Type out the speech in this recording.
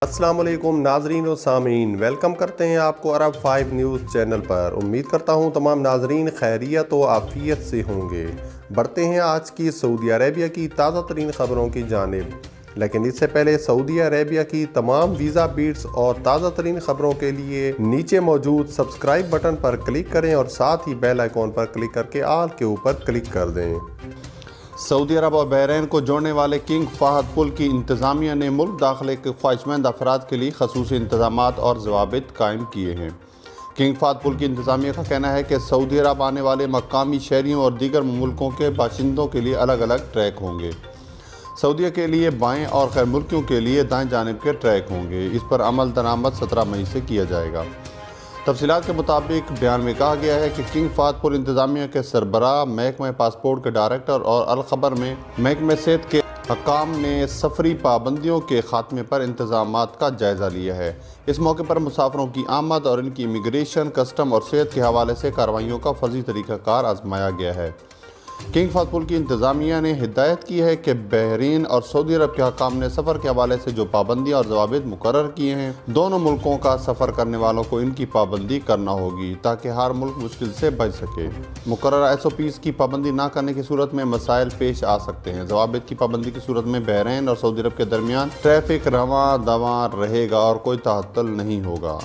السلام علیکم ناظرین و سامعین، ویلکم کرتے ہیں آپ کو عرب 5 نیوز چینل پر۔ امید کرتا ہوں تمام ناظرین خیریت و عافیت سے ہوں گے۔ بڑھتے ہیں آج کی سعودی عربیہ کی تازہ ترین خبروں کی جانب، لیکن اس سے پہلے سعودی عربیہ کی تمام ویزا بیٹس اور تازہ ترین خبروں کے لیے نیچے موجود سبسکرائب بٹن پر کلک کریں اور ساتھ ہی بیل آئیکن پر کلک کر کے آل کے اوپر کلک کر دیں۔ سعودی عرب اور بحرین کو جوڑنے والے کنگ فہد پل کی انتظامیہ نے ملک داخلے کے خواہشمند افراد کے لیے خصوصی انتظامات اور ضوابط قائم کیے ہیں۔ کنگ فہد پل کی انتظامیہ کا کہنا ہے کہ سعودی عرب آنے والے مقامی شہریوں اور دیگر ملکوں کے باشندوں کے لیے الگ الگ ٹریک ہوں گے۔ سعودیہ کے لیے بائیں اور غیر ملکیوں کے لیے دائیں جانب کے ٹریک ہوں گے۔ اس پر عمل درآمد 17 مئی سے کیا جائے گا۔ تفصیلات کے مطابق بیان میں کہا گیا ہے کہ کنگ فہد پل انتظامیہ کے سربراہ، محکمہ پاسپورٹ کے ڈائریکٹر اور الخبر میں محکمہ صحت کے حکام نے سفری پابندیوں کے خاتمے پر انتظامات کا جائزہ لیا ہے۔ اس موقع پر مسافروں کی آمد اور ان کی امیگریشن، کسٹم اور صحت کے حوالے سے کارروائیوں کا فرضی طریقہ کار آزمایا گیا ہے۔ کنگ فہد پل کی انتظامیہ نے ہدایت کی ہے کہ بحرین اور سعودی عرب کے حکام نے سفر کے حوالے سے جو پابندیاں اور ضوابط مقرر کیے ہیں، دونوں ملکوں کا سفر کرنے والوں کو ان کی پابندی کرنا ہوگی تاکہ ہر ملک مشکل سے بچ سکے۔ مقررہ SOPs کی پابندی نہ کرنے کی صورت میں مسائل پیش آ سکتے ہیں۔ ضوابط کی پابندی کی صورت میں بحرین اور سعودی عرب کے درمیان ٹریفک رواں دواں رہے گا اور کوئی تعطل نہیں ہوگا۔